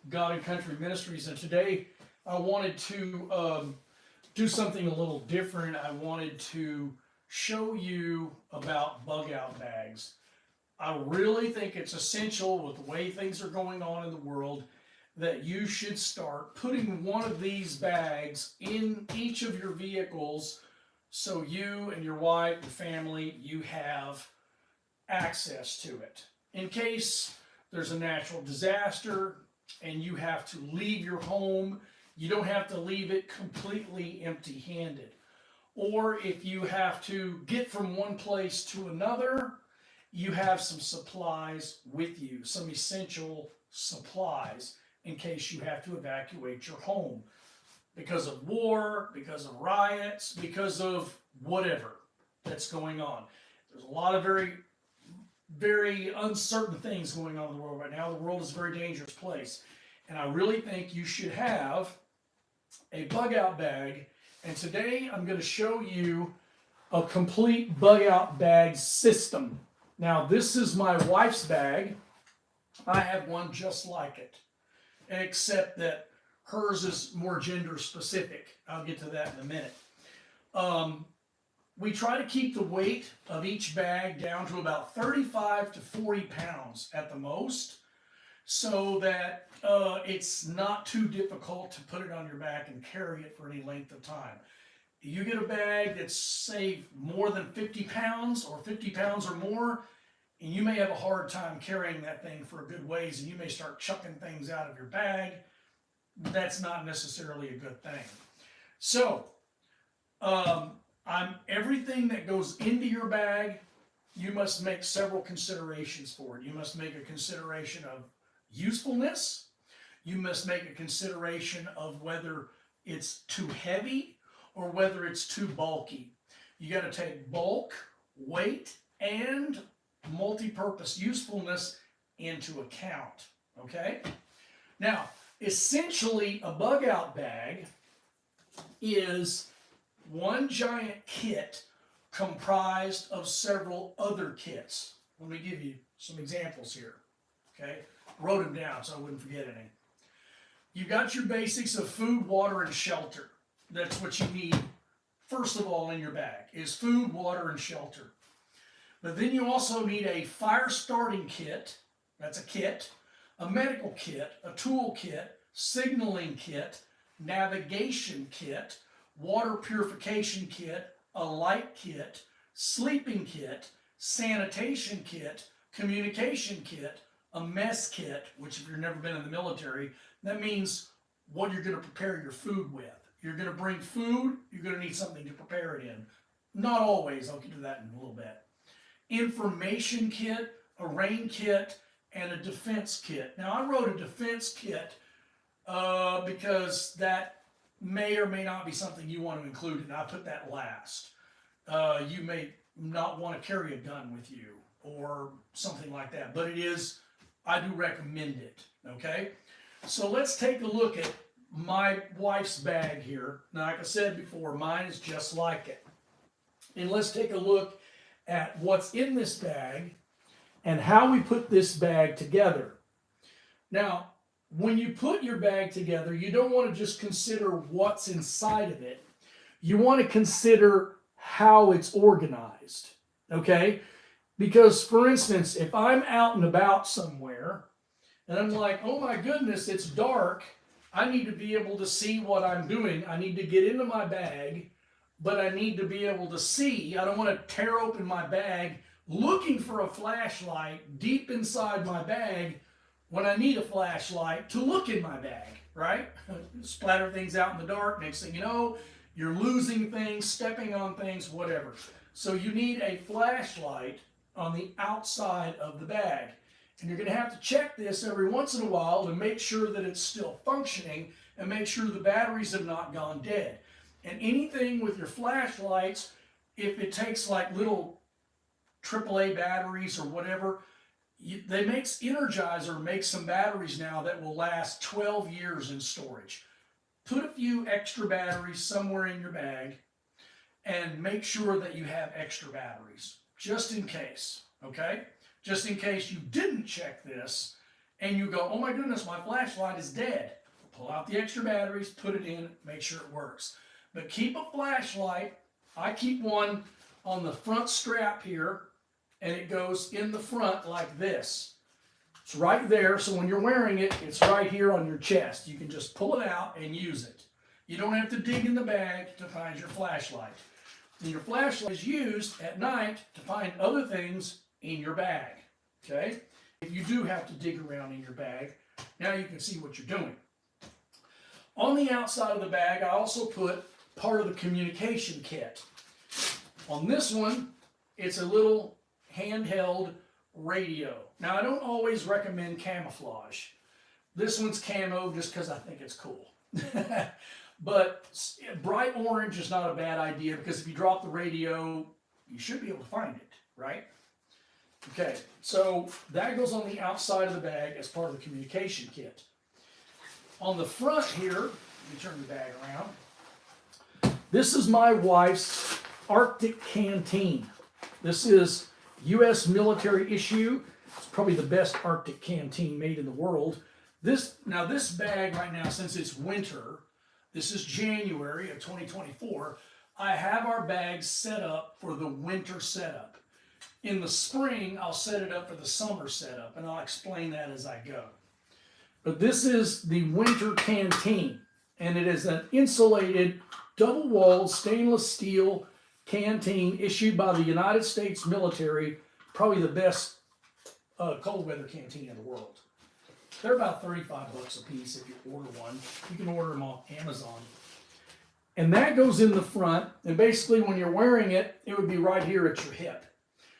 God and Country Ministries, and today I wanted to do something a little different. I wanted to show you about bug out bags. I really think it's essential with the way things are going on in the world that you should start putting one of these bags in each of your vehicles so you and your wife, your family, you have access to it. In case there's a natural disaster and you have to leave your home, you don't have to leave it completely empty-handed. Or if you have to get from one place to another, you have some supplies with you, some essential supplies in case you have to evacuate your home because of war, because of riots, because of whatever that's going on. There's a lot of very uncertain things going on in the world right now. The world is a very dangerous place. And I really think you should have a bug out bag. And today I'm going to show you a complete bug out bag system. Now this is my wife's bag. I have one just like it, except that hers is more gender specific. I'll get to that in a minute. We try to keep the weight of each bag down to about 35 to 40 pounds at the most, so that it's not too difficult to put it on your back and carry it for any length of time. You get a bag that's, say, more than 50 pounds or 50 pounds or more, and you may have a hard time carrying that thing for a good ways, and you may start chucking things out of your bag. That's not necessarily a good thing. So, everything that goes into your bag, you must make several considerations for it. You must make a consideration of usefulness. You must make a consideration of whether it's too heavy or whether it's too bulky. You got to take bulk, weight, and multi-purpose usefulness into account. Okay? Now, essentially, a bug out bag is one giant kit comprised of several other kits. Let me give you some examples here. Okay? Wrote them down so I wouldn't forget any. You've got your basics of food, water, and shelter. That's what you need, first of all, in your bag, is food, water, and shelter. But then you also need a fire starting kit, that's a kit, a medical kit, a tool kit, signaling kit, navigation kit, water purification kit, a light kit, sleeping kit, sanitation kit, communication kit, a mess kit, which if you've never been in the military, that means what you're going to prepare your food with. You're going to bring food, you're going to need something to prepare it in. Not always, I'll get to that in a little bit. Information kit, a rain kit, and a defense kit. Now I wrote a defense kit because that may or may not be something you want to include, and I put that last. You may not want to carry a gun with you or something like that, but it is, I do recommend it, okay? So let's take a look at my wife's bag here. Now, like I said before, mine is just like it. And let's take a look at what's in this bag and how we put this bag together. Now, when you put your bag together, you don't want to just consider what's inside of it. You want to consider how it's organized, okay? Because, for instance, if I'm out and about somewhere, and I'm like, oh my goodness, it's dark, I need to be able to see what I'm doing. I need to get into my bag, but I need to be able to see. I don't want to tear open my bag looking for a flashlight deep inside my bag when I need a flashlight to look in my bag, right? Splatter things out in the dark. Next thing you know, you're losing things, stepping on things, whatever. So you need a flashlight on the outside of the bag. And you're going to have to check this every once in a while to make sure that it's still functioning and make sure the batteries have not gone dead. And anything with your flashlights, if it takes like little AAA batteries or whatever, Energizer makes some batteries now that will last 12 years in storage. Put a few extra batteries somewhere in your bag and make sure that you have extra batteries, just in case, okay? Just in case you didn't check this and you go, oh my goodness, my flashlight is dead. Pull out the extra batteries, put it in, make sure it works. But keep a flashlight. I keep one on the front strap here, and it goes in the front like this. It's right there, so when you're wearing it, it's right here on your chest. You can just pull it out and use it. You don't have to dig in the bag to find your flashlight. And your flashlight is used at night to find other things in your bag, okay? If you do have to dig around in your bag, now you can see what you're doing. On the outside of the bag, I also put part of the communication kit. On this one, it's a little handheld radio. Now, I don't always recommend camouflage. This one's camo just because I think it's cool. But bright orange is not a bad idea because if you drop the radio, you should be able to find it, right? Okay, so that goes on the outside of the bag as part of the communication kit. On the front here, let me turn the bag around. This is my wife's Arctic canteen. This is U.S. military issue. It's probably the best Arctic canteen made in the world. This bag right now, since it's winter, this is January of 2024, I have our bags set up for the winter setup. In the spring, I'll set it up for the summer setup, and I'll explain that as I go. But this is the winter canteen, and it is an insulated, double-walled stainless steel canteen issued by the United States military, probably the best cold weather canteen in the world. They're about $35 a piece if you order one. You can order them off Amazon. And that goes in the front, and basically when you're wearing it, it would be right here at your hip.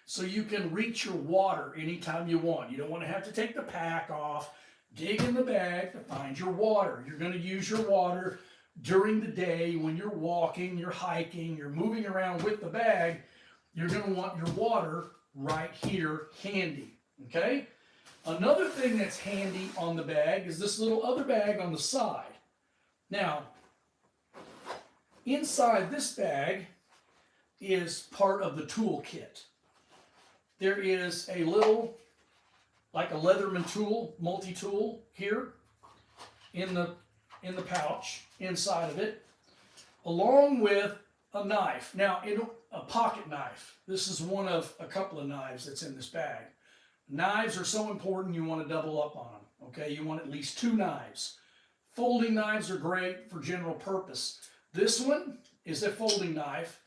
So you can reach your water anytime you want. You don't want to have to take the pack off, dig in the bag to find your water. You're going to use your water during the day when you're walking, you're hiking, you're moving around with the bag. You're going to want your water right here handy, okay? Another thing that's handy on the bag is this little other bag on the side. Now, inside this bag is part of the tool kit. There is a little, like a Leatherman tool, multi-tool here in the pouch inside of it, along with a knife. Now, a pocket knife. This is one of a couple of knives that's in this bag. Knives are so important, you want to double up on them, okay? You want at least 2 knives. Folding knives are great for general purpose. This one is a folding knife,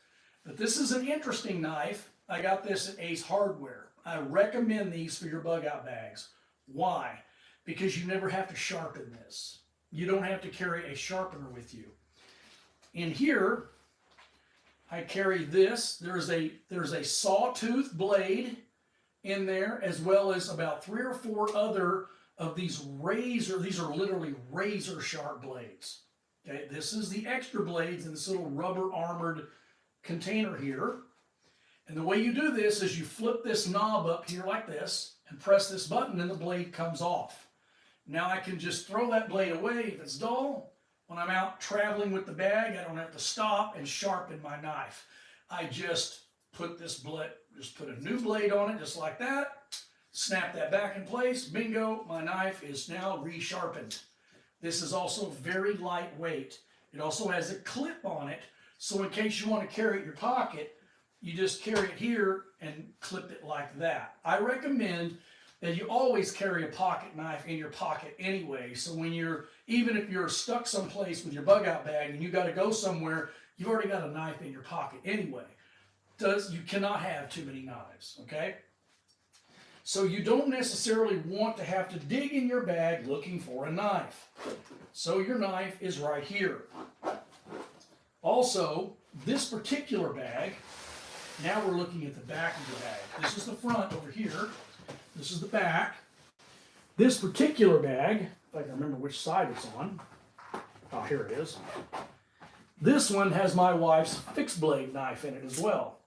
but this is an interesting knife. I got this at Ace Hardware. I recommend these for your bug out bags. Why? Because you never have to sharpen this. You don't have to carry a sharpener with you. In here, I carry this. There's a sawtooth blade in there, as well as about 3 or 4 other of these these are literally razor sharp blades. Okay, this is the extra blades in this little rubber armored container here. And the way you do this is you flip this knob up here like this and press this button and the blade comes off. Now I can just throw that blade away if it's dull. When I'm out traveling with the bag, I don't have to stop and sharpen my knife. I just put a new blade on it just like that, snap that back in place, bingo, my knife is now resharpened. This is also very lightweight. It also has a clip on it, so in case you want to carry it in your pocket, you just carry it here and clip it like that. I recommend that you always carry a pocket knife in your pocket anyway, so when even if you're stuck someplace with your bug out bag and you got to go somewhere, you've already got a knife in your pocket anyway. You cannot have too many knives, okay? So you don't necessarily want to have to dig in your bag looking for a knife. So your knife is right here. Also, this particular bag, now we're looking at the back of the bag. This is the front over here. This is the back. This particular bag, if I can remember which side it's on. Oh, here it is. This one has my wife's fixed blade knife in it as well.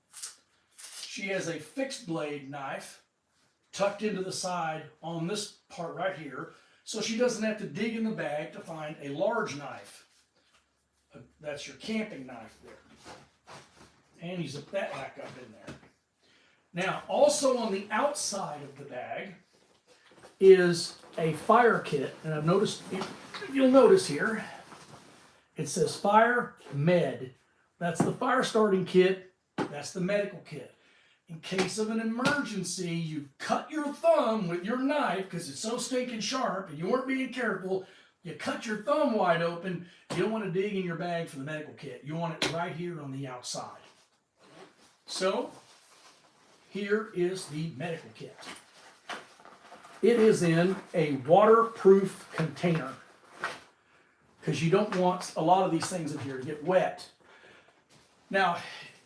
She has a fixed blade knife tucked into the side on this part right here, so she doesn't have to dig in the bag to find a large knife. That's your camping knife there. And you zip that back up in there. Now, also on the outside of the bag, is a fire kit, and I've noticed, you'll notice here, it says Fire Med. That's the fire starting kit, that's the medical kit. In case of an emergency, you cut your thumb with your knife because it's so stinking sharp and you weren't being careful, you cut your thumb wide open, you don't want to dig in your bag for the medical kit. You want it right here on the outside. So, here is the medical kit. It is in a waterproof container because you don't want a lot of these things in here to get wet. Now,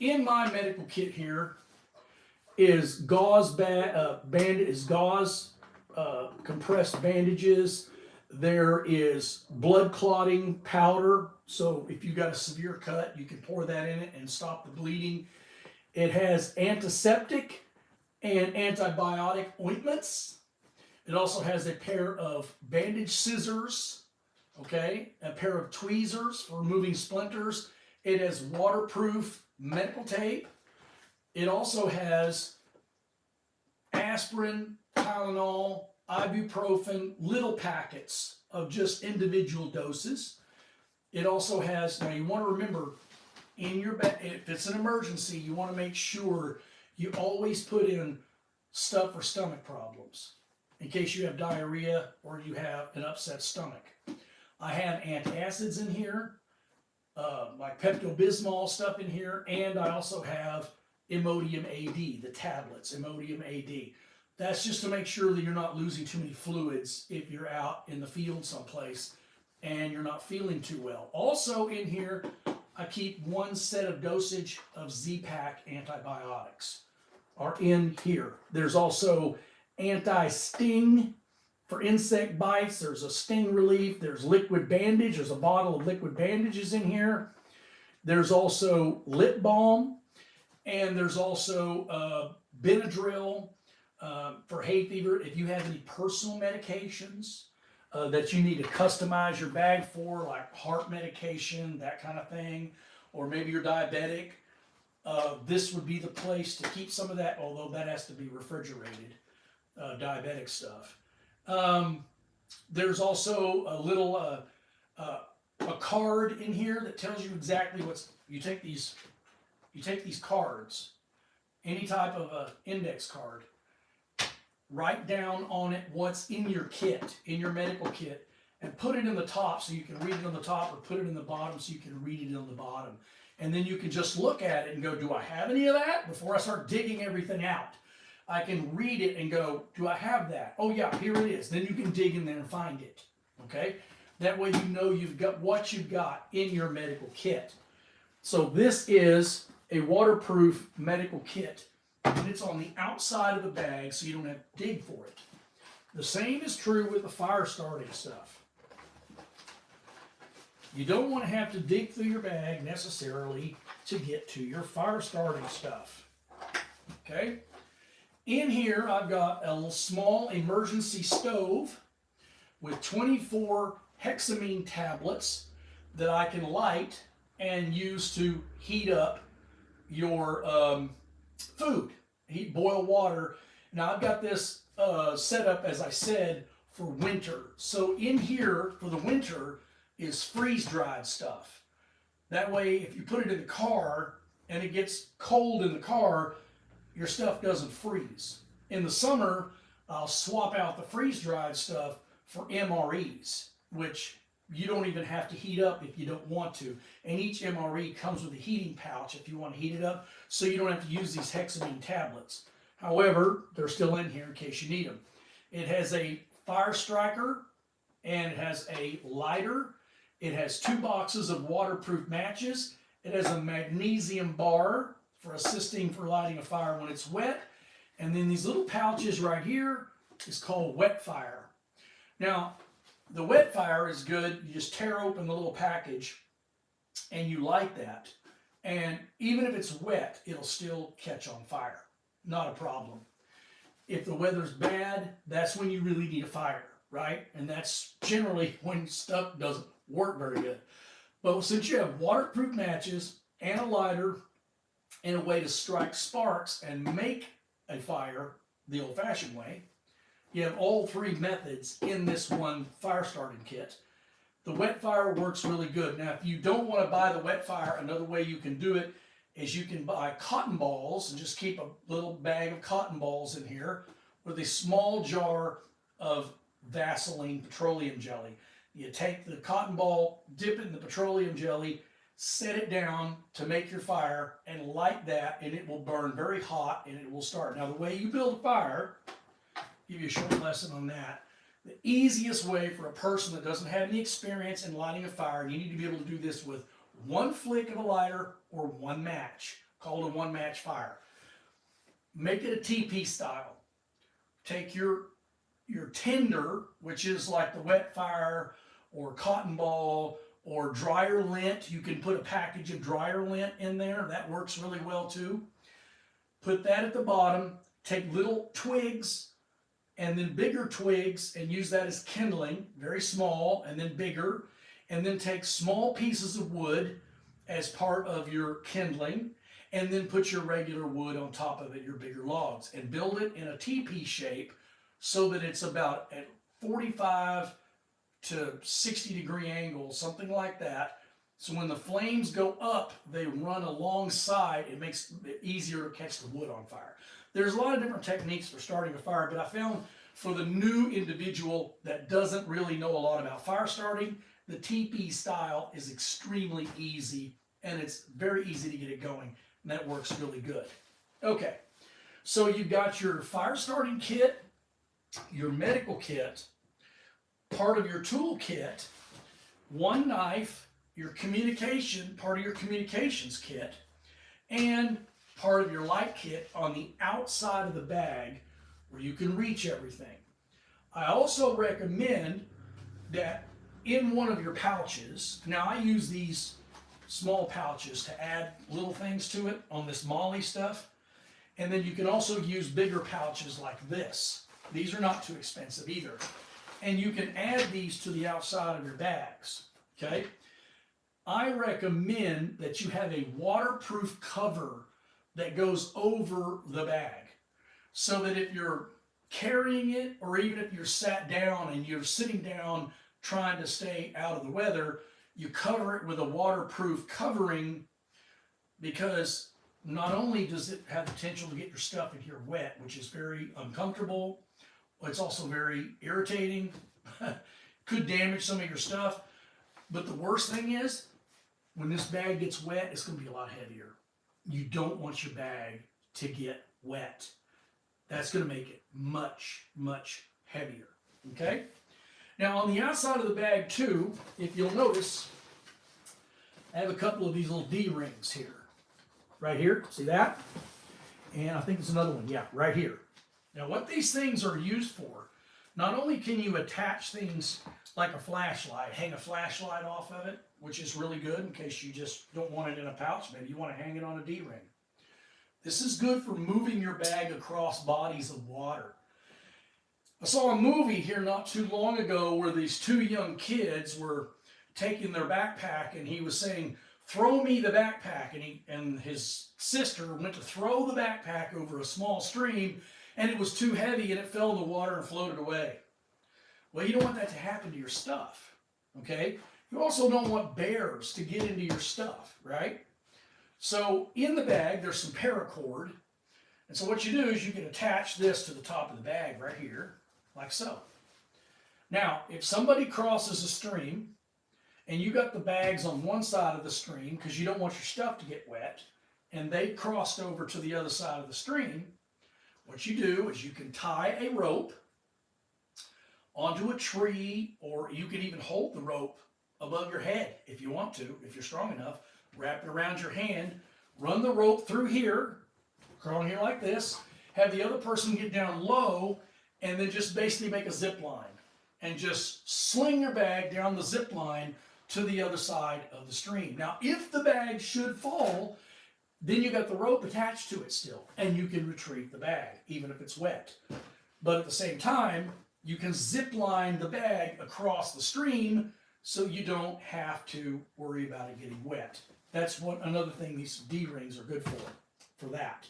in my medical kit here is gauze compressed bandages. There is blood clotting powder, so if you got a severe cut, you can pour that in it and stop the bleeding. It has antiseptic and antibiotic ointments. It also has a pair of bandage scissors, okay, a pair of tweezers for removing splinters. It has waterproof medical tape. It also has aspirin, Tylenol, ibuprofen, little packets of just individual doses. It also has, now you want to remember, in your bag, if it's an emergency, you want to make sure you always put in stuff for stomach problems, in case you have diarrhea or you have an upset stomach. I have antacids in here, like Pepto-Bismol stuff in here, and I also have Imodium AD, the tablets, Imodium AD. That's just to make sure that you're not losing too many fluids if you're out in the field someplace and you're not feeling too well. Also in here, I keep one set of dosage of Z-Pak antibiotics are in here. There's also anti-sting for insect bites. There's a sting relief. There's liquid bandage. There's a bottle of liquid bandages in here. There's also lip balm. And there's also Benadryl for hay fever. If you have any personal medications that you need to customize your bag for, like heart medication, that kind of thing, or maybe you're diabetic, this would be the place to keep some of that, although that has to be refrigerated, diabetic stuff. There's also a little a card in here that tells you exactly what's, you take these cards, any type of a index card, write down on it what's in your kit, in your medical kit, and put it in the top so you can read it on the top, or put it in the bottom so you can read it on the bottom. And then you can just look at it and go, do I have any of that? Before I start digging everything out, I can read it and go, do I have that? Oh yeah, here it is. Then you can dig in there and find it, okay? That way you know you've got what you've got in your medical kit. So this is a waterproof medical kit, and it's on the outside of the bag so you don't have to dig for it. The same is true with the fire starting stuff. You don't want to have to dig through your bag necessarily to get to your fire starting stuff. Okay? In here I've got a little small emergency stove with 24 hexamine tablets that I can light and use to heat up your food, boil water. Now I've got this set up, as I said, for winter. So in here for the winter is freeze-dried stuff. That way, if you put it in the car and it gets cold in the car, your stuff doesn't freeze. In the summer, I'll swap out the freeze-dried stuff for MREs, which you don't even have to heat up if you don't want to. And each MRE comes with a heating pouch if you want to heat it up, so you don't have to use these hexamine tablets. However, they're still in here in case you need them. It has a fire striker, and it has a lighter. It has 2 boxes of waterproof matches. It has a magnesium bar for assisting for lighting a fire when it's wet. And then these little pouches right here is called wet fire. Now, the wet fire is good. You just tear open the little package and you light that. And even if it's wet, it'll still catch on fire. Not a problem. If the weather's bad, that's when you really need a fire, right? And that's generally when stuff doesn't work very good. But since you have waterproof matches and a lighter and a way to strike sparks and make a fire the old-fashioned way, You have all three methods in this one fire starting kit. The wet fire works really good. Now, if you don't want to buy the wet fire, another way you can do it is you can buy cotton balls and just keep a little bag of cotton balls in here with a small jar of Vaseline petroleum jelly. You take the cotton ball, dip it in the petroleum jelly, set it down to make your fire, and light that, and it will burn very hot and it will start. Now, the way you build a fire, I'll give you a short lesson on that. The easiest way for a person that doesn't have any experience in lighting a fire, and you need to be able to do this with one flick of a lighter or one match, called a one match fire. Make it a TP style. Take your tinder, which is like the wet fire or cotton ball or dryer lint. You can put a package of dryer lint in there. That works really well too. Put that at the bottom. Take little twigs and then bigger twigs and use that as kindling, very small and then bigger. And then take small pieces of wood as part of your kindling, and then put your regular wood on top of it, your bigger logs, and build it in a teepee shape so that it's about at 45 to 60 degree angle, something like that. So when the flames go up, they run alongside. It makes it easier to catch the wood on fire. There's a lot of different techniques for starting a fire, but I found for the new individual that doesn't really know a lot about fire starting, the TP style is extremely easy, and it's very easy to get it going, and that works really good. Okay, so you've got your fire starting kit, your medical kit, part of your tool kit, one knife, your communication, part of your communications kit, and part of your light kit on the outside of the bag where you can reach everything. I also recommend that in one of your pouches, now I use these small pouches to add little things to it on this Molly stuff, and then you can also use bigger pouches like this. These are not too expensive either. And you can add these to the outside of your bags, okay? I recommend that you have a waterproof cover that goes over the bag so that if you're carrying it, or even if you're sat down and you're sitting down trying to stay out of the weather, you cover it with a waterproof covering, because not only does it have the potential to get your stuff in here wet, which is very uncomfortable, it's also very irritating, could damage some of your stuff, but the worst thing is, when this bag gets wet, it's going to be a lot heavier. You don't want your bag to get wet. That's going to make it much, much heavier, okay? Now, on the outside of the bag, too, if you'll notice, I have a couple of these little D-rings here. Right here, see that? And I think it's another one, yeah, right here. Now, what these things are used for, not only can you attach things like a flashlight, hang a flashlight off of it, which is really good in case you just don't want it in a pouch. Maybe you want to hang it on a D-ring. This is good for moving your bag across bodies of water. I saw a movie here not too long ago where these two young kids were taking their backpack, and he was saying, "Throw me the backpack," and his sister went to throw the backpack over a small stream, and it was too heavy and it fell in the water and floated away. Well, you don't want that to happen to your stuff, okay? You also don't want bears to get into your stuff, right? So in the bag, there's some paracord. And so what you do is you can attach this to the top of the bag right here, like so. Now, if somebody crosses a stream and you got the bags on one side of the stream because you don't want your stuff to get wet, and they crossed over to the other side of the stream, what you do is you can tie a rope onto a tree, or you can even hold the rope above your head if you want to, if you're strong enough. Wrap it around your hand, run the rope through here, crawl here like this, have the other person get down low, and then just basically make a zip line and just sling your bag down the zip line to the other side of the stream. Now, if the bag should fall, then you got the rope attached to it still, and you can retrieve the bag, even if it's wet. But at the same time, you can zip line the bag across the stream so you don't have to worry about it getting wet. That's another thing these D-rings are good for that.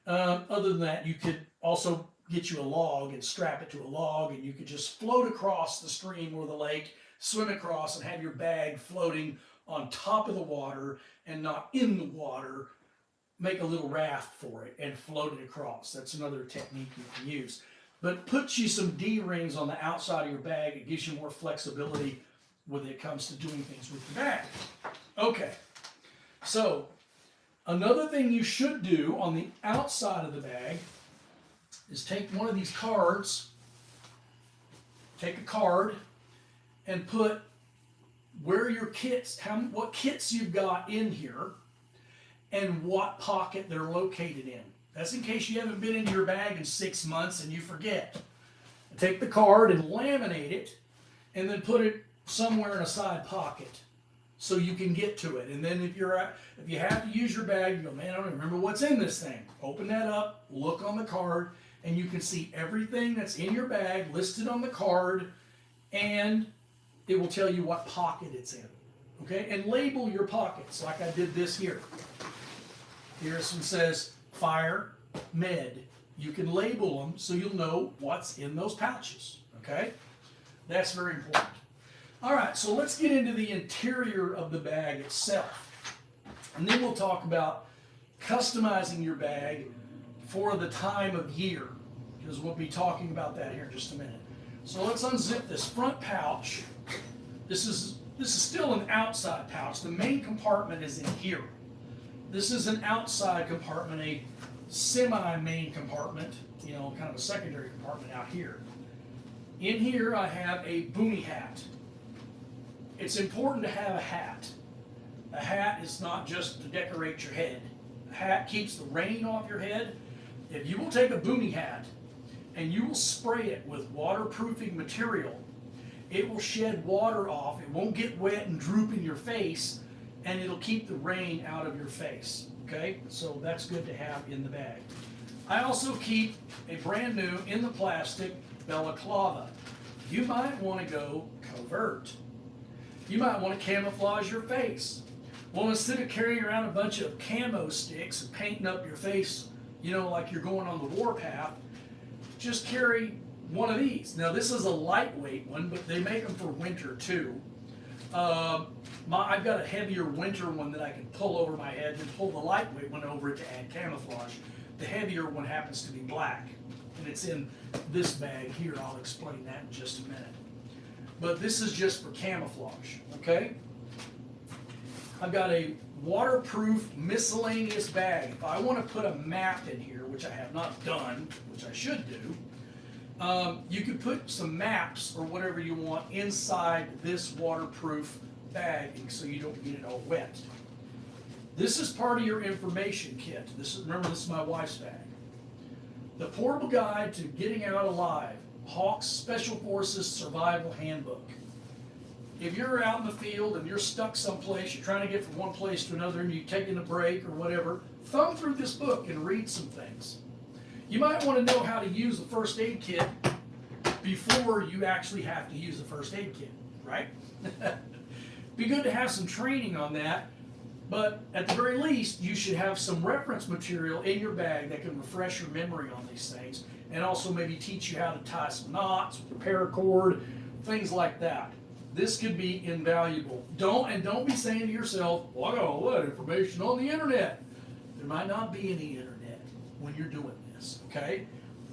Other than that, you could also get you a log and strap it to a log, and you could just float across the stream or the lake, swim across, and have your bag floating on top of the water and not in the water. Make a little raft for it and float it across. That's another technique you can use. But put you some D-rings on the outside of your bag. It gives you more flexibility when it comes to doing things with the bag. Okay, so another thing you should do on the outside of the bag is take one of these cards, take a card, and put where your kits, what kits you've got in here, and what pocket they're located in. That's in case you haven't been into your bag in 6 months and you forget. Take the card and laminate it, and then put it somewhere in a side pocket so you can get to it. And then if you have to use your bag, you go, man, I don't remember what's in this thing. Open that up, look on the card, and you can see everything that's in your bag listed on the card, and it will tell you what pocket it's in. Okay, and label your pockets like I did this here. Here's one says fire, med. You can label them so you'll know what's in those pouches. Okay, that's very important. All right, so let's get into the interior of the bag itself, and then we'll talk about customizing your bag for the time of year, because we'll be talking about that here in just a minute. So let's unzip this front pouch. This is still an outside pouch. The main compartment is in here. This is an outside compartment, a semi-main compartment, kind of a secondary compartment out here. In here I have a boonie hat. It's important to have a hat. A hat is not just to decorate your head. A hat keeps the rain off your head. If you will take a boonie hat and you will spray it with waterproofing material, it will shed water off. It won't get wet and droop in your face, and it'll keep the rain out of your face. Okay, so that's good to have in the bag. I also keep a brand new in the plastic balaclava. You might want to go covert. You might want to camouflage your face. Well, instead of carrying around a bunch of camo sticks and painting up your face, like you're going on the warpath, just carry one of these. Now, this is a lightweight one, but they make them for winter too. I've got a heavier winter one that I can pull over my head and pull the lightweight one over it to add camouflage. The heavier one happens to be black, and it's in this bag here. I'll explain that in just a minute. But this is just for camouflage, okay? I've got a waterproof miscellaneous bag. If I want to put a map in here, which I have not done, which I should do, you can put some maps or whatever you want inside this waterproof bag so you don't get it all wet. This is part of your information kit. Remember, this is my wife's bag. The Portable Guide to Getting Out Alive, Hawks Special Forces Survival Handbook. If you're out in the field and you're stuck someplace, you're trying to get from one place to another and you're taking a break or whatever, thumb through this book and read some things. You might want to know how to use the first aid kit before you actually have to use the first aid kit, right? Be good to have some training on that, but at the very least, you should have some reference material in your bag that can refresh your memory on these things, and also maybe teach you how to tie some knots with a paracord, things like that. This could be invaluable. Don't be saying to yourself, well, I got all that information on the internet. There might not be any internet when you're doing this, okay?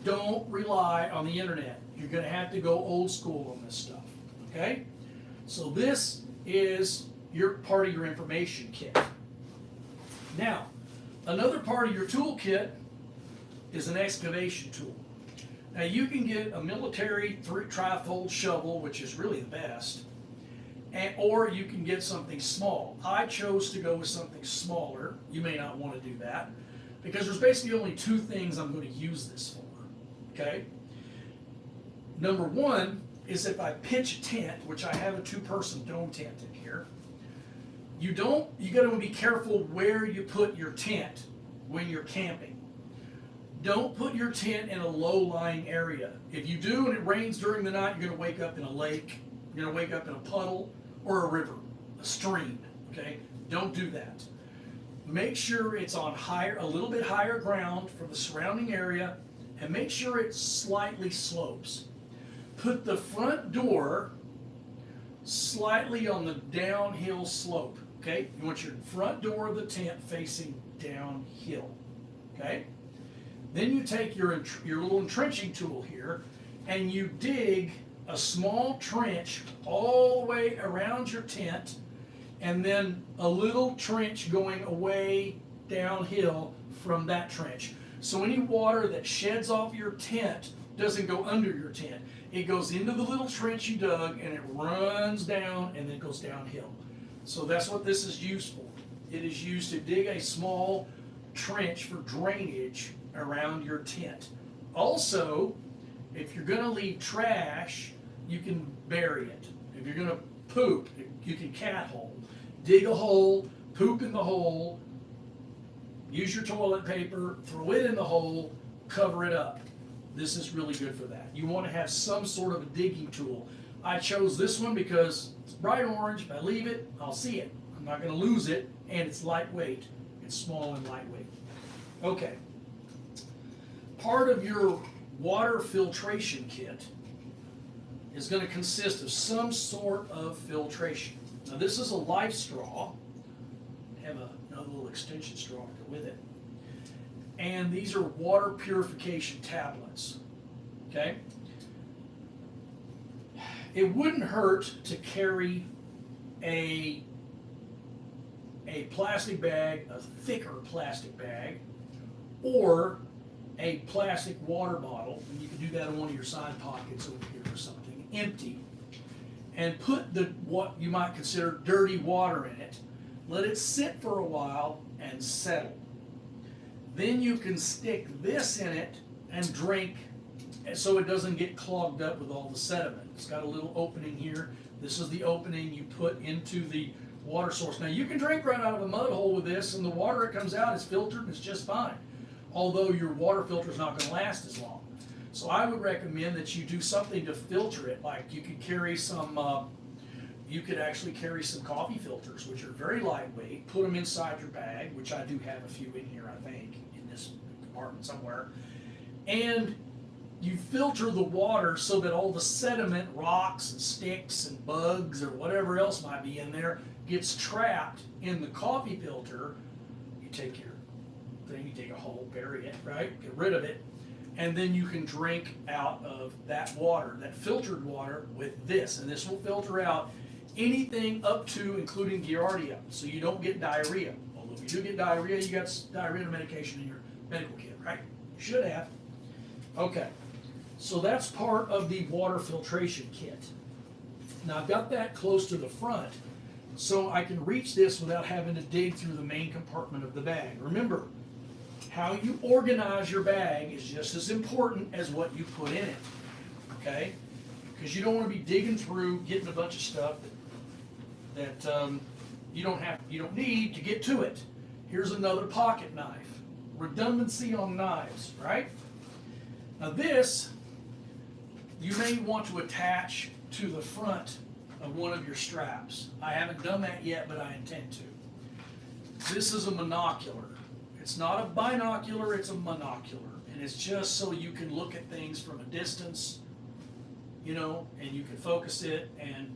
Don't rely on the internet. You're going to have to go old school on this stuff, okay? So this is part of your information kit. Now, another part of your toolkit is an excavation tool. Now, you can get a military trifold shovel, which is really the best, or you can get something small. I chose to go with something smaller. You may not want to do that, because there's basically only two things I'm going to use this for, okay? Number one is if I pitch a tent, which I have a two-person dome tent in here, you got to be careful where you put your tent when you're camping. Don't put your tent in a low-lying area. If you do and it rains during the night, you're going to wake up in a lake, you're going to wake up in a puddle or a river, a stream, okay? Don't do that. Make sure it's on a little bit higher ground from the surrounding area, and make sure it slightly slopes. Put the front door slightly on the downhill slope, okay? You want your front door of the tent facing downhill, okay? Then you take your little entrenching tool here and you dig a small trench all the way around your tent, and then a little trench going away downhill from that trench. So any water that sheds off your tent doesn't go under your tent. It goes into the little trench you dug and it runs down and then goes downhill. So that's what this is used for. It is used to dig a small trench for drainage around your tent. Also, if you're going to leave trash, you can bury it. If you're going to poop, you can cat hole. Dig a hole, poop in the hole, use your toilet paper, throw it in the hole, cover it up. This is really good for that. You want to have some sort of a digging tool. I chose this one because it's bright orange. If I leave it, I'll see it. I'm not going to lose it, and it's lightweight. It's small and lightweight. Okay. Part of your water filtration kit is going to consist of some sort of filtration. Now this is a life straw. I have another little extension straw to go with it. And these are water purification tablets, okay? It wouldn't hurt to carry a plastic bag, a thicker plastic bag, or a plastic water bottle, and you can do that in one of your side pockets over here or something, empty, and put what you might consider dirty water in it. Let it sit for a while and settle. Then you can stick this in it and drink so it doesn't get clogged up with all the sediment. It's got a little opening here. This is the opening you put into the water source. Now you can drink right out of a mud hole with this, and the water that comes out is filtered and it's just fine. Although your water filter is not going to last as long. So I would recommend that you do something to filter it. Like you could carry some, you could actually carry some coffee filters, which are very lightweight. Put them inside your bag, which I do have a few in here, I think, in this compartment somewhere. And you filter the water so that all the sediment, rocks and sticks and bugs or whatever else might be in there gets trapped in the coffee filter. You take your thing, you dig a hole, bury it, right? Get rid of it. And then you can drink out of that water, that filtered water, with this. And this will filter out anything up to including Giardia, so you don't get diarrhea. Although if you do get diarrhea, you got diarrhea medication in your medical kit, right? You should have. Okay, so that's part of the water filtration kit. Now I've got that close to the front, so I can reach this without having to dig through the main compartment of the bag. Remember, how you organize your bag is just as important as what you put in it, okay? Because you don't want to be digging through, getting a bunch of stuff that you don't need to get to it. Here's another pocket knife. Redundancy on knives, right? Now this, you may want to attach to the front of one of your straps. I haven't done that yet, but I intend to. This is a monocular. It's not a binocular, it's a monocular. And it's just so you can look at things from a distance, you know, and you can focus it, and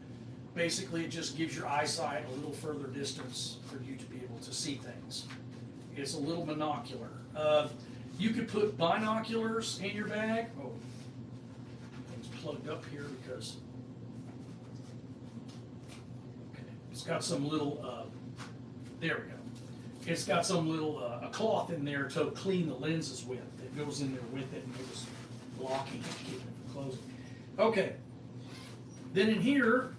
basically it just gives your eyesight a little further distance for you to be able to see things. It's a little monocular. You could put binoculars in your bag. Oh, it's plugged up here because it's got some little, there we go. It's got some little a cloth in there to clean the lenses with. It goes in there with it and it was blocking it to keep it from closing. Okay. Then in here,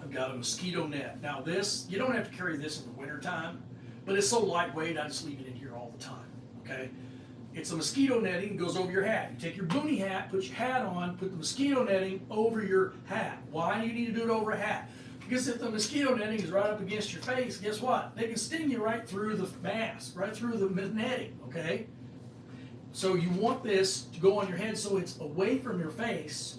I've got a mosquito net. Now this, you don't have to carry this in the winter time, but it's so lightweight, I just leave it in here all the time. Okay. It's a mosquito netting, goes over your hat. You take your boonie hat, put your hat on, put the mosquito netting over your hat. Why do you need to do it over a hat? Because if the mosquito netting is right up against your face, guess what? They can sting you right through the mask, right through the netting, okay? So you want this to go on your head so it's away from your face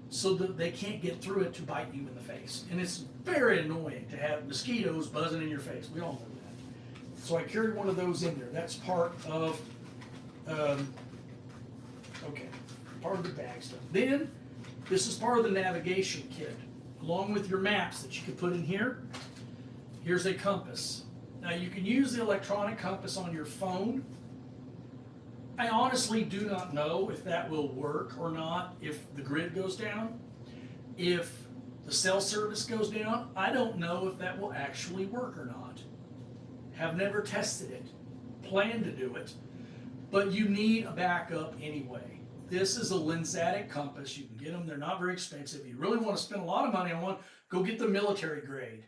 so that they can't get through it to bite you in the face. And it's very annoying to have mosquitoes buzzing in your face. We all know that. So I carry one of those in there. That's part of Okay, part of the bag stuff. Then, this is part of the navigation kit. Along with your maps that you can put in here, here's a compass. Now you can use the electronic compass on your phone. I honestly do not know if that will work or not if the grid goes down. If the cell service goes down, I don't know if that will actually work or not. Have never tested it. Plan to do it. But you need a backup anyway. This is a lensatic compass. You can get them. They're not very expensive. If you really want to spend a lot of money on one, go get the military grade.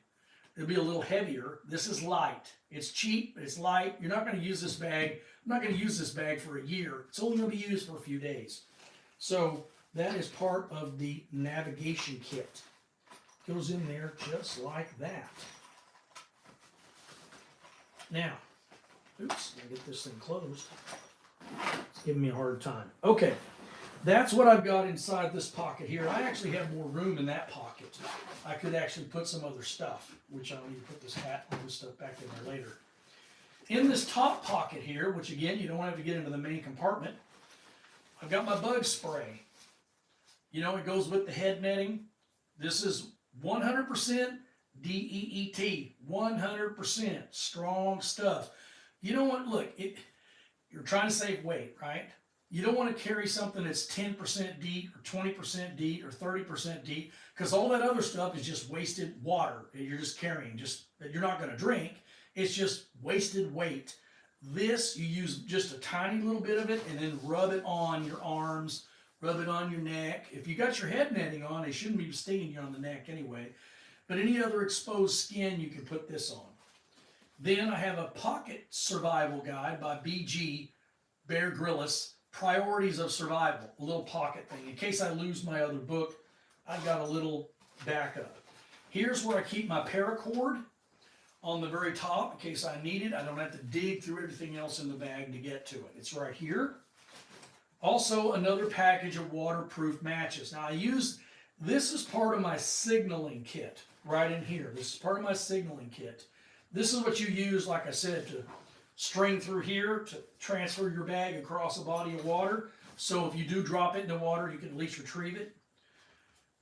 It'll be a little heavier. This is light. It's cheap. It's light. You're not going to use this bag. I'm not going to use this bag for a year. It's only going to be used for a few days. So that is part of the navigation kit. Goes in there just like that. Now, oops, let me get this thing closed. It's giving me a hard time. Okay, that's what I've got inside this pocket here. I actually have more room in that pocket. I could actually put some other stuff, which I'll need to put this hat and this stuff back in there later. In this top pocket here, which again, you don't have to get into the main compartment, I've got my bug spray. You know, it goes with the head netting. This is 100% DEET, 100% strong stuff. You know what, look, you're trying to save weight, right? You don't want to carry something that's 10% DEET or 20% DEET or 30% DEET, because all that other stuff is just wasted water. You're just carrying, just that you're not going to drink. It's just wasted weight. This, you use just a tiny little bit of it and then rub it on your arms, rub it on your neck. If you got your head netting on, it shouldn't be stinging you on the neck anyway. But any other exposed skin, you can put this on. Then I have a pocket survival guide by BG, Bear Grylls, Priorities of Survival, a little pocket thing. In case I lose my other book, I've got a little backup. Here's where I keep my paracord on the very top in case I need it. I don't have to dig through everything else in the bag to get to it. It's right here. Also, another package of waterproof matches. Now, this is part of my signaling kit right in here. This is part of my signaling kit. This is what you use, like I said, to string through here to transfer your bag across a body of water. So if you do drop it in the water, you can at least retrieve it.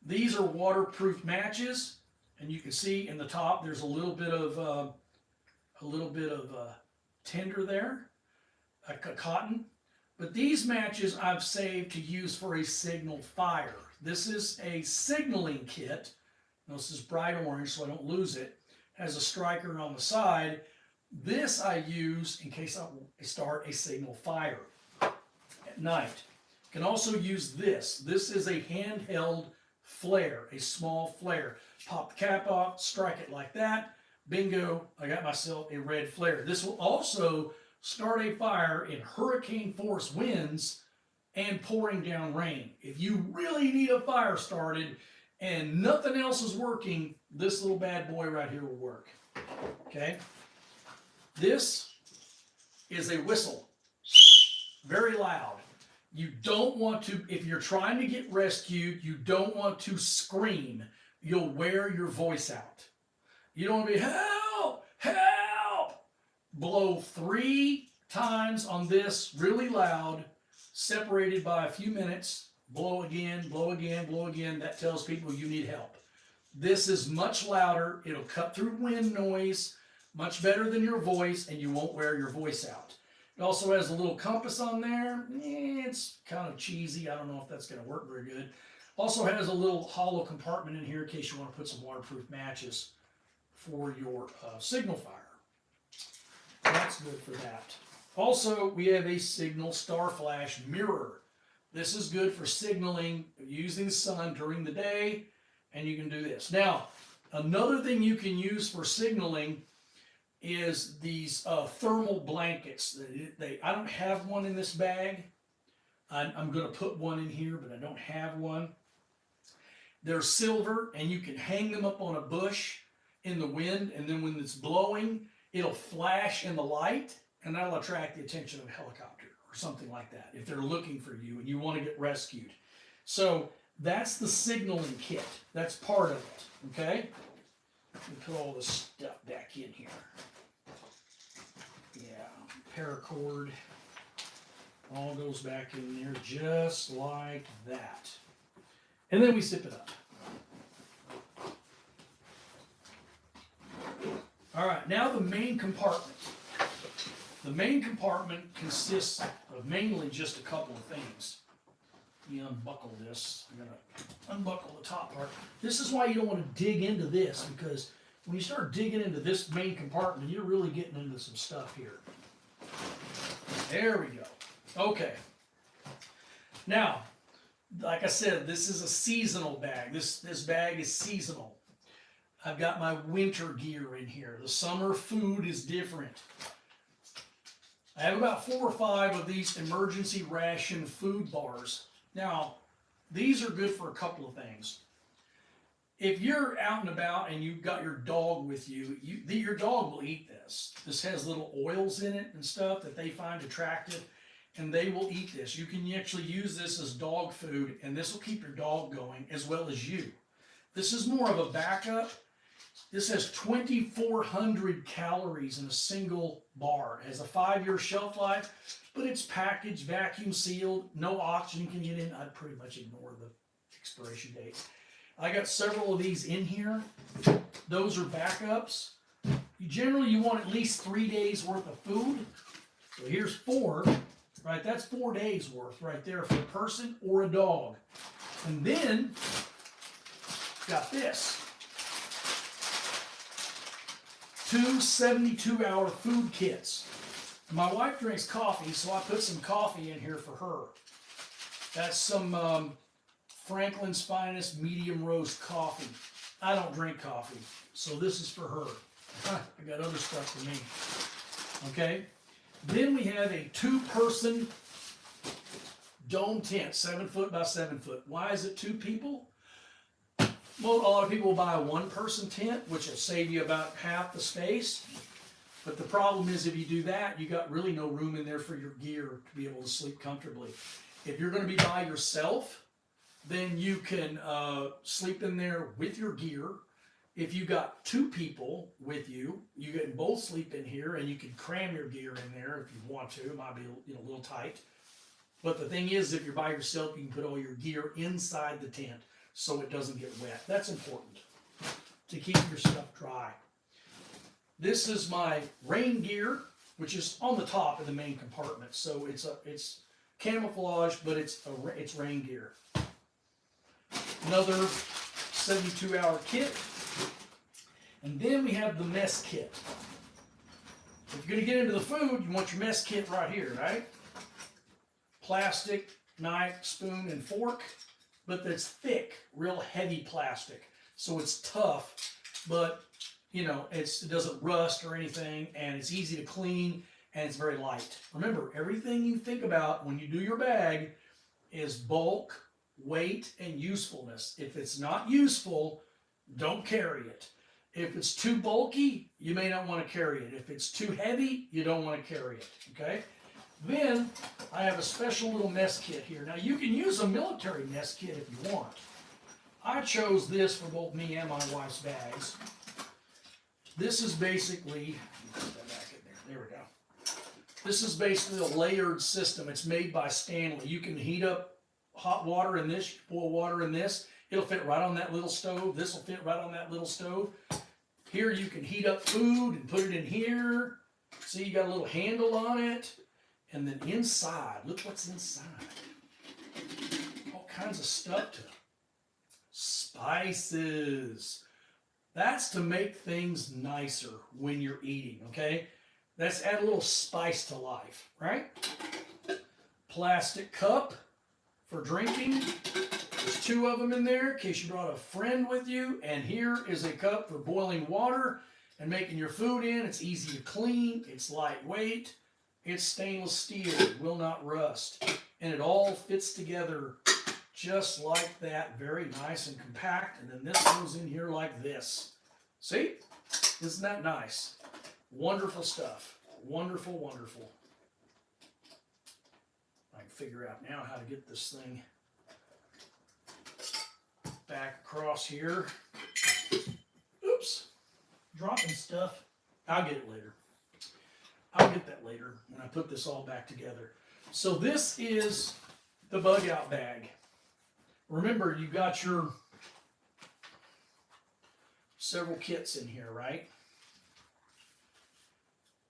These are waterproof matches, and you can see in the top there's a little bit of tinder there, a cotton. But these matches I've saved to use for a signal fire. This is a signaling kit. Now, this is bright orange, so I don't lose it. Has a striker on the side. This I use in case I start a signal fire at night. You can also use this. This is a handheld flare, a small flare. Pop the cap off, strike it like that. Bingo, I got myself a red flare. This will also start a fire in hurricane force winds and pouring down rain. If you really need a fire started and nothing else is working, this little bad boy right here will work. Okay? This is a whistle. Very loud. You don't want to, if you're trying to get rescued, you don't want to scream. You'll wear your voice out. You don't want to be, help, help. Blow 3 times on this really loud, separated by a few minutes. Blow again, blow again, blow again. That tells people you need help. This is much louder. It'll cut through wind noise much better than your voice, and you won't wear your voice out. It also has a little compass on there. It's kind of cheesy. I don't know if that's going to work very good. Also has a little hollow compartment in here in case you want to put some waterproof matches for your signal fire. That's good for that. Also, we have a signal star flash mirror. This is good for signaling using the sun during the day, and you can do this. Now, another thing you can use for signaling is these thermal blankets. I don't have one in this bag. I'm going to put one in here, but I don't have one. They're silver, and you can hang them up on a bush in the wind, and then when it's blowing, it'll flash in the light, and that'll attract the attention of a helicopter or something like that if they're looking for you and you want to get rescued. So that's the signaling kit. That's part of it, okay? Let me put all this stuff back in here. Yeah, paracord. All goes back in there just like that. And then we zip it up. All right, now the main compartment. The main compartment consists of mainly just a couple of things. Let me unbuckle this. I'm going to unbuckle the top part. This is why you don't want to dig into this, because when you start digging into this main compartment, you're really getting into some stuff here. There we go. Okay. Now, like I said, this is a seasonal bag. This bag is seasonal. I've got my winter gear in here. The summer food is different. I have about 4 or 5 of these emergency ration food bars. Now, these are good for a couple of things. If you're out and about and you've got your dog with you, your dog will eat this. This has little oils in it and stuff that they find attractive, and they will eat this. You can actually use this as dog food, and this will keep your dog going as well as you. This is more of a backup. This has 2,400 calories in a single bar. It has a 5-year shelf life, but it's packaged, vacuum sealed, no oxygen can get in. I'd pretty much ignore the expiration date. I got several of these in here. Those are backups. Generally, you want at least 3 days worth of food. So here's 4, right? That's 4 days worth right there for a person or a dog. And then, got this. 2 72-hour food kits. My wife drinks coffee, so I put some coffee in here for her. That's some Franklin's Finest medium roast coffee. I don't drink coffee, so this is for her. I got other stuff for me. Okay? Then we have a 2-person dome tent, 7 foot by 7 foot. Why is it 2 people? Well, a lot of people will buy a 1-person tent, which will save you about half the space. But the problem is, if you do that, you got really no room in there for your gear to be able to sleep comfortably. If you're going to be by yourself, then you can sleep in there with your gear. If you got 2 people with you, you can both sleep in here, and you can cram your gear in there if you want to. It might be a little tight. But the thing is, if you're by yourself, you can put all your gear inside the tent so it doesn't get wet. That's important to keep your stuff dry. This is my rain gear, which is on the top of the main compartment. So it's camouflage, but it's rain gear. Another 72-hour kit. And then we have the mess kit. If you're going to get into the food, you want your mess kit right here, right? Plastic, knife, spoon, and fork. But that's thick, real heavy plastic. So it's tough, but it doesn't rust or anything, and it's easy to clean, and it's very light. Remember, everything you think about when you do your bag is bulk, weight, and usefulness. If it's not useful, don't carry it. If it's too bulky, you may not want to carry it. If it's too heavy, you don't want to carry it, okay? Then I have a special little mess kit here. Now you can use a military mess kit if you want. I chose this for both me and my wife's bags. This is basically, put that back in there. There we go. This is basically a layered system. It's made by Stanley. You can heat up hot water in this, boil water in this. It'll fit right on that little stove. This will fit right on that little stove. Here you can heat up food and put it in here. See, you got a little handle on it. And then inside, look what's inside. All kinds of stuff to spices. That's to make things nicer when you're eating, okay? That's add a little spice to life, right? Plastic cup for drinking. There's 2 of them in there in case you brought a friend with you. And here is a cup for boiling water and making your food in. It's easy to clean. It's lightweight. It's stainless steel, it will not rust, and it all fits together just like that, very nice and compact, and then this goes in here like this. See? Isn't that nice? Wonderful stuff. Wonderful, wonderful. I can figure out now how to get this thing back across here. Oops. Dropping stuff. I'll get it later. I'll get that later when I put this all back together. So this is the bug out bag. Remember, you've got your several kits in here, right?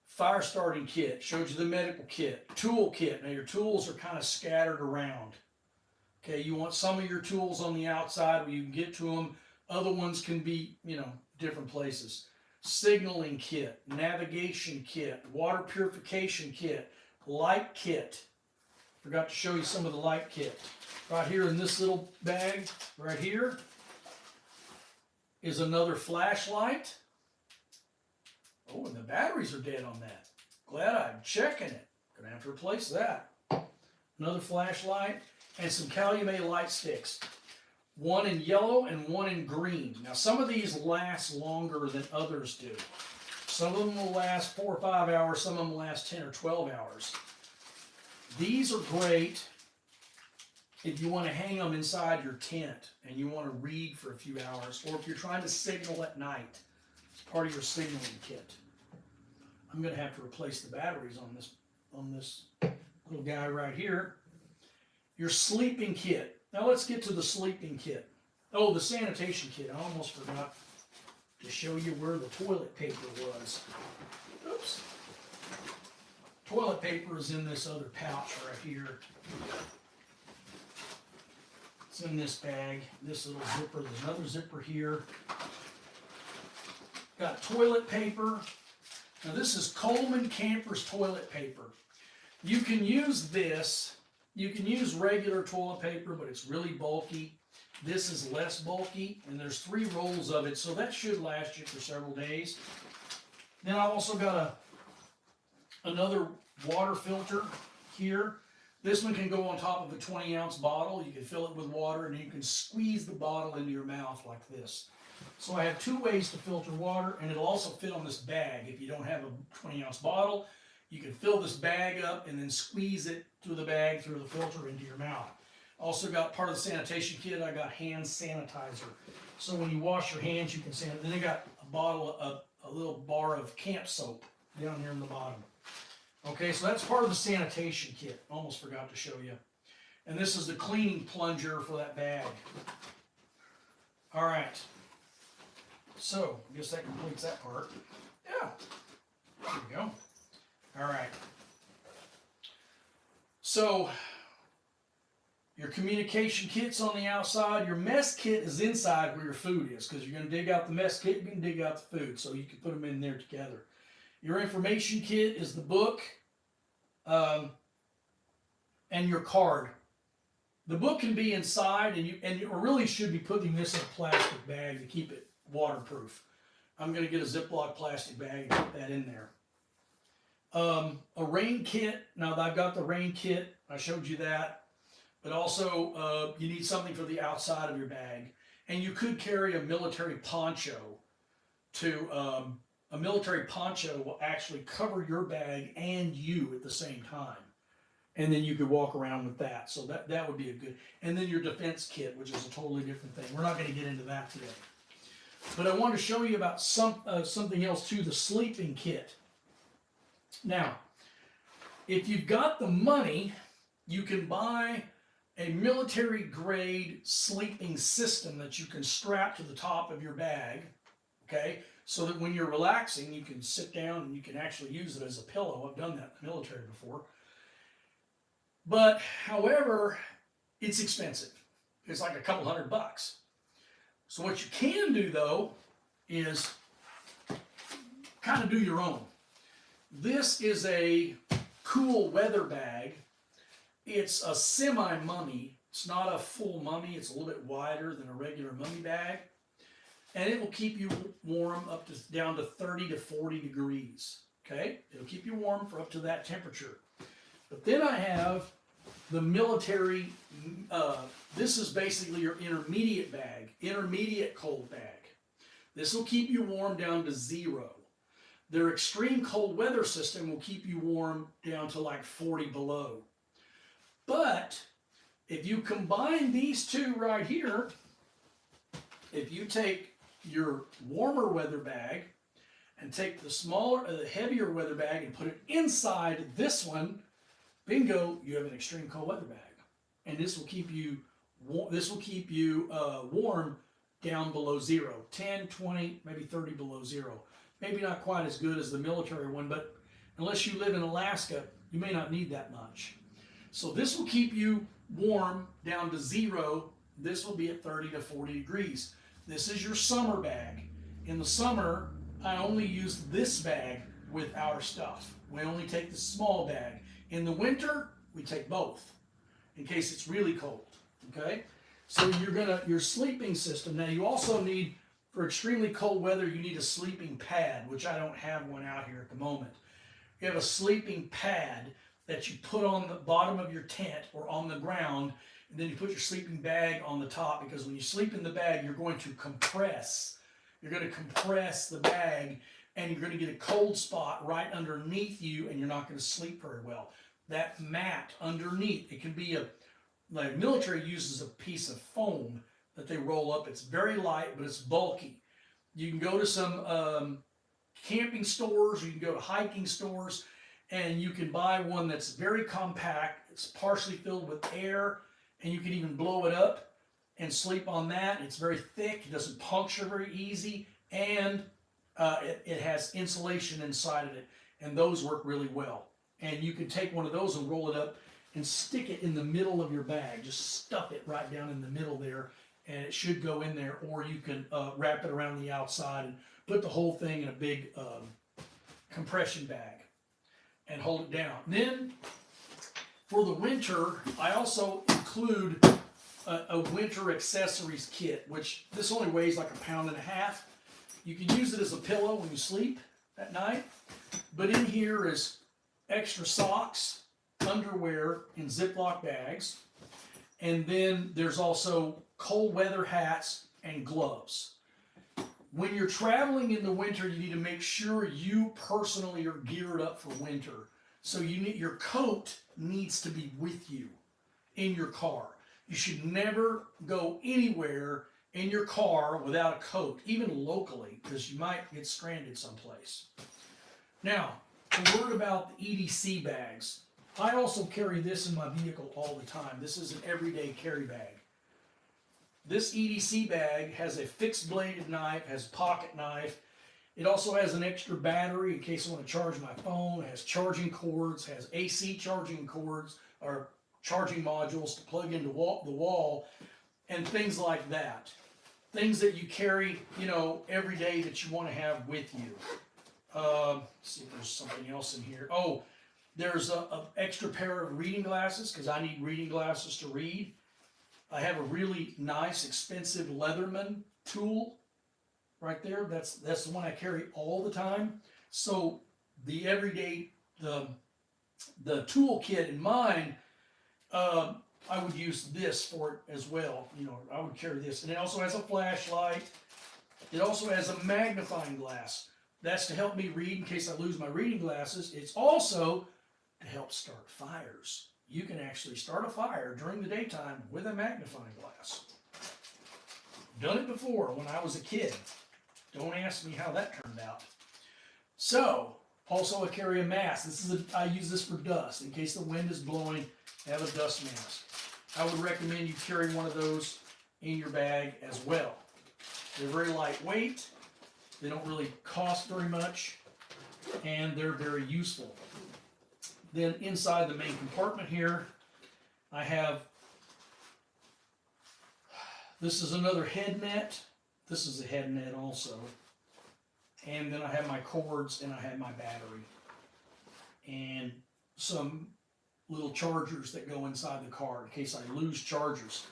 Fire starting kit, showed you the medical kit, tool kit. Now your tools are kind of scattered around. Okay, you want some of your tools on the outside where you can get to them. Other ones can be, different places. Signaling kit, navigation kit, water purification kit, light kit. Forgot to show you some of the light kit. Right here in this little bag, right here, is another flashlight. Oh, and the batteries are dead on that. Glad I'm checking it. Gonna have to replace that. Another flashlight and some Calumet light sticks. One in yellow and one in green. Now some of these last longer than others do. Some of them will last 4 or 5 hours, some of them will last 10 or 12 hours. These are great if you want to hang them inside your tent and you want to read for a few hours, or if you're trying to signal at night. It's part of your signaling kit. I'm going to have to replace the batteries on this little guy right here. Your sleeping kit. Now let's get to the sleeping kit. Oh, the sanitation kit. I almost forgot to show you where the toilet paper was. Oops. Toilet paper is in this other pouch right here. It's in this bag, this little zipper. There's another zipper here. Got toilet paper. Now this is Coleman Camper's toilet paper. You can use this. You can use regular toilet paper, but it's really bulky. This is less bulky, and there's 3 rolls of it, so that should last you for several days. Then I've also got another water filter here. This one can go on top of a 20-ounce bottle. You can fill it with water, and you can squeeze the bottle into your mouth like this. So I have 2 ways to filter water, and it'll also fit on this bag. If you don't have a 20-ounce bottle, you can fill this bag up and then squeeze it through the bag, through the filter into your mouth. Also got part of the sanitation kit, I got hand sanitizer. So when you wash your hands, you can sanitize. Then I got a little bar of camp soap down here in the bottom. Okay, so that's part of the sanitation kit. Almost forgot to show you. And this is the cleaning plunger for that bag. All right. So, I guess that completes that part. Yeah. There we go. All right. So, your communication kit's on the outside. Your mess kit is inside where your food is, because you're going to dig out the mess kit, you're going to dig out the food, so you can put them in there together. Your information kit is the book and your card. The book can be inside, and you really should be putting this in a plastic bag to keep it waterproof. I'm going to get a Ziploc plastic bag and put that in there. A rain kit. Now I've got the rain kit. I showed you that. But also you need something for the outside of your bag. And you could carry a military poncho. A military poncho will actually cover your bag and you at the same time. And then you could walk around with that. So that would be a good. And then your defense kit, which is a totally different thing. We're not going to get into that today. But I want to show you about something else too, the sleeping kit. Now, if you've got the money, you can buy a military grade sleeping system that you can strap to the top of your bag, okay? So that when you're relaxing, you can sit down and you can actually use it as a pillow. I've done that in the military before. But, however, it's expensive. It's like a couple $100. So what you can do, though, is kind of do your own. This is a cool weather bag. It's a semi-mummy. It's not a full mummy. It's a little bit wider than a regular mummy bag. And it will keep you warm down to 30 to 40 degrees. Okay? It'll keep you warm for up to that temperature. But then I have the military, this is basically your intermediate bag, intermediate cold bag. This will keep you warm down to 0. Their extreme cold weather system will keep you warm down to like 40 below. But if you combine these two right here, if you take your warmer weather bag and take the heavier weather bag and put it inside this one, bingo, you have an extreme cold weather bag, and this will keep you warm down below zero, 10, 20, maybe 30 below zero. Maybe not quite as good as the military one, but unless you live in Alaska, you may not need that much. So this will keep you warm down to zero. This will be at 30 to 40 degrees. This is your summer bag. In the summer, I only use this bag with our stuff. We only take the small bag. In the winter, we take both in case it's really cold, okay? So your sleeping system. Now you also need, for extremely cold weather, you need a sleeping pad, which I don't have one out here at the moment. You have a sleeping pad that you put on the bottom of your tent or on the ground, and then you put your sleeping bag on the top, because when you sleep in the bag, you're going to compress. You're going to compress the bag, and you're going to get a cold spot right underneath you, and you're not going to sleep very well. That mat underneath, it can be like military uses a piece of foam that they roll up. It's very light, but it's bulky. You can go to some camping stores, or you can go to hiking stores, and you can buy one that's very compact. It's partially filled with air, and you can even blow it up and sleep on that. It's very thick. It doesn't puncture very easy, and it has insulation inside of it, and those work really well. And you can take one of those and roll it up and stick it in the middle of your bag. Just stuff it right down in the middle there, and it should go in there. Or you can wrap it around the outside and put the whole thing in a big compression bag and hold it down. Then for the winter, I also include a winter accessories kit, which this only weighs like 1.5 pounds. You can use it as a pillow when you sleep at night, but in here is extra socks, underwear in Ziploc bags, and then there's also cold weather hats and gloves. When you're traveling in the winter, you need to make sure you personally are geared up for winter. So your coat needs to be with you in your car. You should never go anywhere in your car without a coat, even locally, because you might get stranded someplace. Now, a word about the EDC bags. I also carry this in my vehicle all the time. This is an everyday carry bag. This EDC bag has a fixed bladed knife, has a pocket knife. It also has an extra battery in case I want to charge my phone. It has charging cords, has AC charging cords or charging modules to plug into the wall, and things like that. Things that you carry, every day that you want to have with you. Let's see if there's something else in here. Oh, there's an extra pair of reading glasses because I need reading glasses to read. I have a really nice, expensive Leatherman tool right there. That's the one I carry all the time. So the everyday, the tool kit in mine, I would use this for it as well. I would carry this. And it also has a flashlight. It also has a magnifying glass. That's to help me read in case I lose my reading glasses. It's also to help start fires. You can actually start a fire during the daytime with a magnifying glass. Done it before when I was a kid. Don't ask me how that turned out. So, also I carry a mask. I use this for dust. In case the wind is blowing, I have a dust mask. I would recommend you carry one of those in your bag as well. They're very lightweight. They don't really cost very much, and they're very useful. Then inside the main compartment here, I have, this is another head net. This is a head net also. And then I have my cords and I have my battery. And some little chargers that go inside the car in case I lose chargers.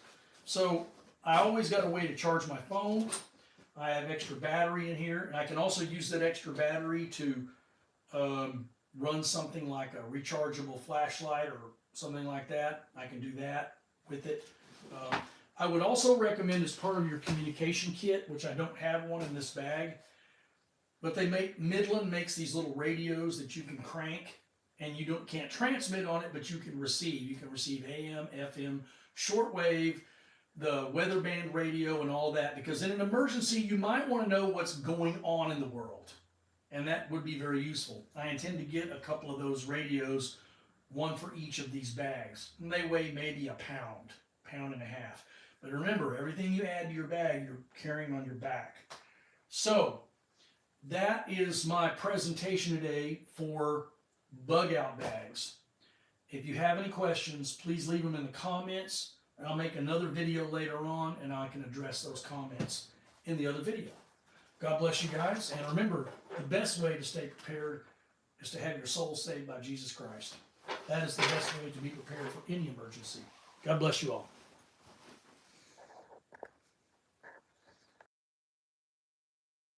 So I always got a way to charge my phone. I have extra battery in here, and I can also use that extra battery to run something like a rechargeable flashlight or something like that. I can do that with it. I would also recommend, as part of your communication kit, which I don't have one in this bag, but Midland makes these little radios that you can crank, and you can't transmit on it, but you can receive. You can receive AM, FM, shortwave, the weather band radio, and all that, because in an emergency you might want to know what's going on in the world, and that would be very useful. I intend to get a couple of those radios one for each of these bags. And they weigh maybe a pound, pound and a half. But remember, everything you add to your bag, you're carrying on your back. So that is my presentation today for bug out bags. If you have any questions, please leave them in the comments. I'll make another video later on and I can address those comments in the other video. God bless you guys. And remember, the best way to stay prepared is to have your soul saved by Jesus Christ. That is the best way to be prepared for any emergency. God bless you all.